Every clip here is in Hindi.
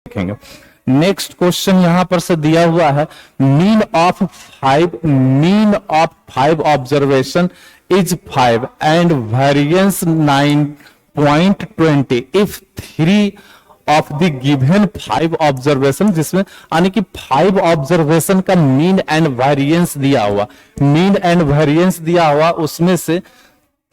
देखेंगे। नेक्स्ट क्वेश्चन यहां पर से दिया हुआ है, mean of five observation is 5 and variance 9.20 if 3 of the given 5 observation, जिसमें यानी कि 5 ऑब्जर्वेशन का मीन एंड वेरिएंस दिया हुआ, मीन एंड वेरिएंस दिया हुआ, उसमें से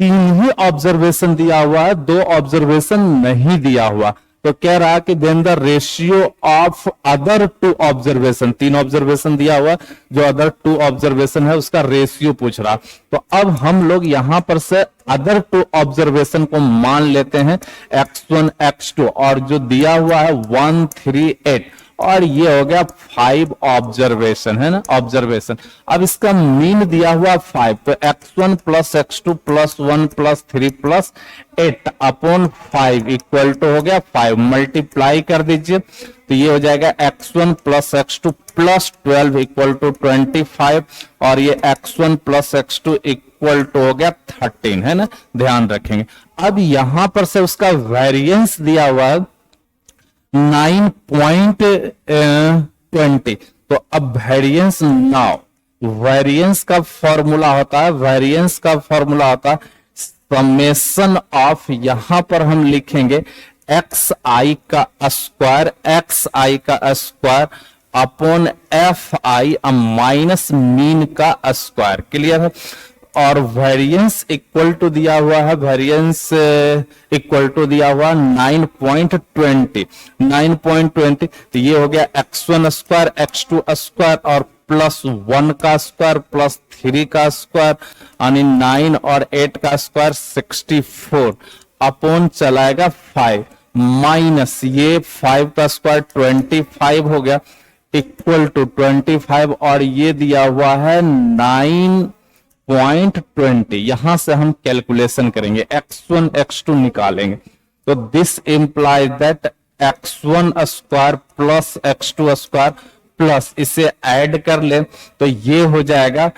3 ही ऑब्जर्वेशन दिया हुआ है, 2 ऑब्जर्वेशन नहीं दिया हुआ। तो कह रहा है कि then the ratio of other 2 observation, 3 observation दिया हुआ, जो अदर 2 ऑब्जर्वेशन है उसका रेशियो पूछ रहा। तो अब हम लोग यहां पर से अदर 2 ऑब्जर्वेशन को मान लेते हैं x1 x2, और जो दिया हुआ है 1 3 8, और ये हो गया 5 ऑब्जर्वेशन, है ना, ऑब्जर्वेशन। अब इसका मीन दिया हुआ 5, तो x1 plus x2 plus 1 plus 3 plus 8 upon 5 equal to हो गया 5, मल्टीप्लाई कर दीजिए तो ये हो जाएगा x1 plus x2 plus 12 equal to 25, और ये x1 plus x2 equal to हो गया 13, है ना, ध्यान रखेंगे। अब यहां पर से उसका वेरिएंस दिया हुआ है 9.20, तो अब वेरिएंस नाउ, वेरिएंस का फॉर्मूला होता है, वेरिएंस का फॉर्मूला होता है समेशन ऑफ, यहां पर हम लिखेंगे एक्स आई का स्क्वायर, एक्स आई का square upon F I minus mean का स्क्वायर। क्लियर है। और वेरिएंस इक्वल टू दिया हुआ है, वेरिएंस इक्वल टू दिया हुआ 9.20, 9.20, तो ये हो गया x1 स्क्वायर x2 स्क्वायर और प्लस 1 का स्क्वायर प्लस 3 का स्क्वायर, यानी 9 और 8 का स्क्वायर 64 अपॉन चलाएगा 5 माइनस ये 5 का स्क्वायर 25 हो गया इक्वल टू 25, और ये दिया हुआ है 9.20। यहां से हम कैलकुलेशन करेंगे, x1 x2 निकालेंगे, तो this implies that x1 square plus x2 square plus, इसे ऐड कर ले तो ये हो जाएगा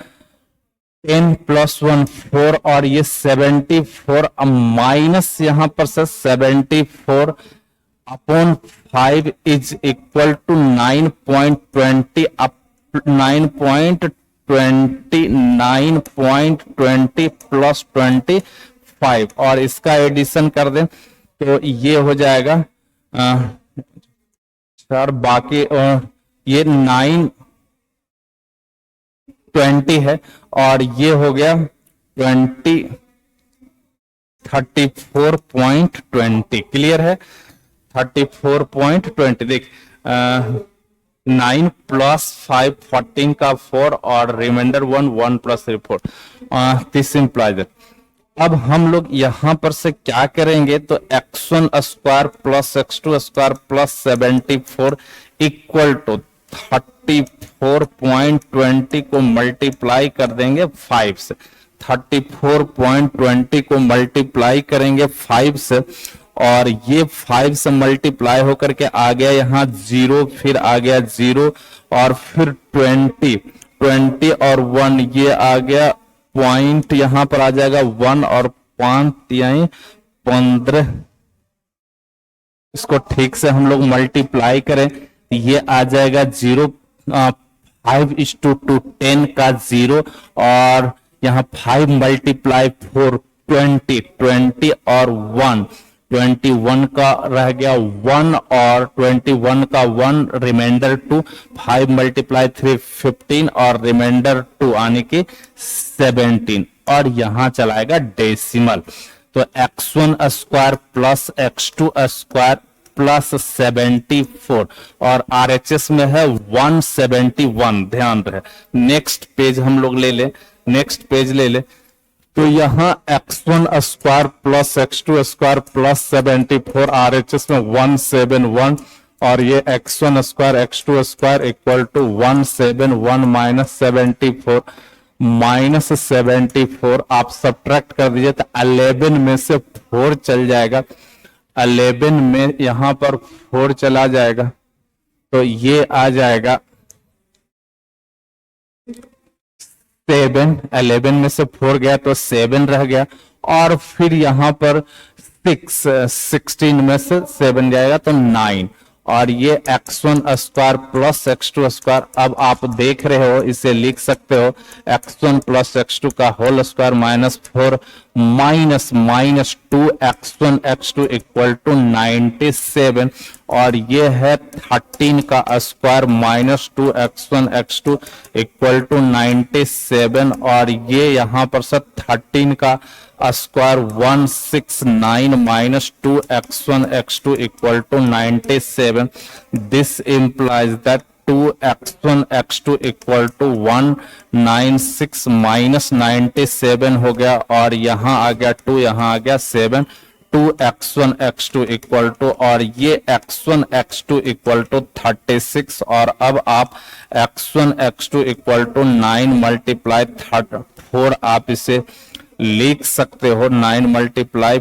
10 प्लस 1 4, और ये 74 माइनस यहां पर से 74 अपॉन 5 इज इक्वल टू 9.20 अप 9.20 प्लस 25, और इसका एडिशन कर दें तो ये हो जाएगा सर, बाकी ये 920 है, और ये हो गया 34.20। क्लियर है, 34.20। देख 9 प्लस 5 14 का 4 और remainder 1 plus 3 4, this implies that. अब हम लोग यहां पर से क्या करेंगे, तो x1 square plus x2 square plus 74 equal to 34.20 को मल्टीप्लाई कर देंगे 5 से, 34.20 को मल्टीप्लाई करेंगे 5 से, और ये 5 से मल्टीप्लाई होकर के आ गया यहाँ 0, फिर आ गया 0, और फिर 20 और 1 ये आ गया पॉइंट, यहां पर आ जाएगा 1 और 5 तिहाई 15। इसको ठीक से हम लोग मल्टीप्लाई करें, ये आ जाएगा 0, 5:2 10 का 0, और यहाँ 5 मल्टीप्लाई 4 20 और 1 21 का रह गया 1, और 21 का 1 रिमाइंडर 2, 5 मल्टीप्लाई 3 15 और रिमाइंडर 2 आने के 17, और यहां चलाएगा डेसिमल, तो x1 square plus x2 square plus 74, और RHS में है 171, ध्यान रहे। नेक्स्ट पेज हम लोग ले ले, नेक्स्ट पेज ले ले, तो यहां x1 square plus x2 square plus 74, RHS में 171, और ये x1 square x2 square equal to 171 minus 74 minus 74, आप सब्ट्रैक्ट कर दीजिए तो 11 में से 4 चल जाएगा, 11 में यहां पर 4 चला जाएगा, तो ये आ जाएगा 7, 11 में से 4 गया तो 7 रह गया, और फिर यहां पर 16 में से 7 जाएगा तो 9, और ये x1 square plus x2 square. अब आप देख रहे हो, इसे लिख सकते हो x1 प्लस x2 का whole square -4 minus 2x1 x2 equal to 97, और ये है 13 का square -2x1 x2 equal to 97, और ये यहाँ पर सर 13 का square 169 -2x1 x2 equal to 97। This implies that 2x1 x2 equal to 196 -97 हो गया, और यहाँ आ गया 2, यहाँ आ गया 7, 2x1 x2 इक्वल टू, और ये x1 x2 इक्वल टू 36, और अब आप x1 x2 equal to 9 multiply 4 आप इसे लिख सकते हो, 9 मल्टीप्लाई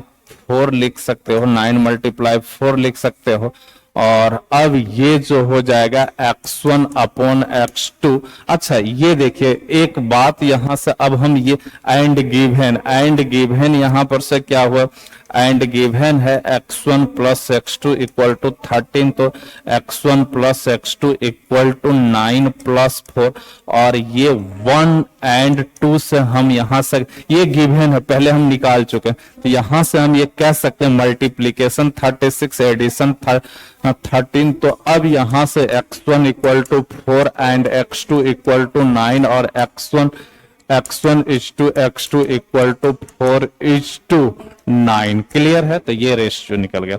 4 लिख सकते हो, 9 मल्टीप्लाई 4 लिख सकते हो, और अब ये जो हो जाएगा x1 अपॉन x2। अच्छा ये देखिए एक बात यहां से, अब हम ये एंड गिवन यहां पर से क्या हुआ, एंड गिवन है x1 plus x2 equal to 13, तो x1 plus x2 equal to 9 plus 4, और ये 1 एंड 2 से हम यहां से, ये गिवन है पहले हम निकाल चुके हैं, तो यहां से हम ये कह सकते हैं मल्टीप्लीकेशन 36 एडिशन 13, तो अब यहां से x1 equal to 4 and x2 equal to 9, और x1 is to x2 equal to 4 is to 9। Clear है, तो ये रेशियो निकल गया।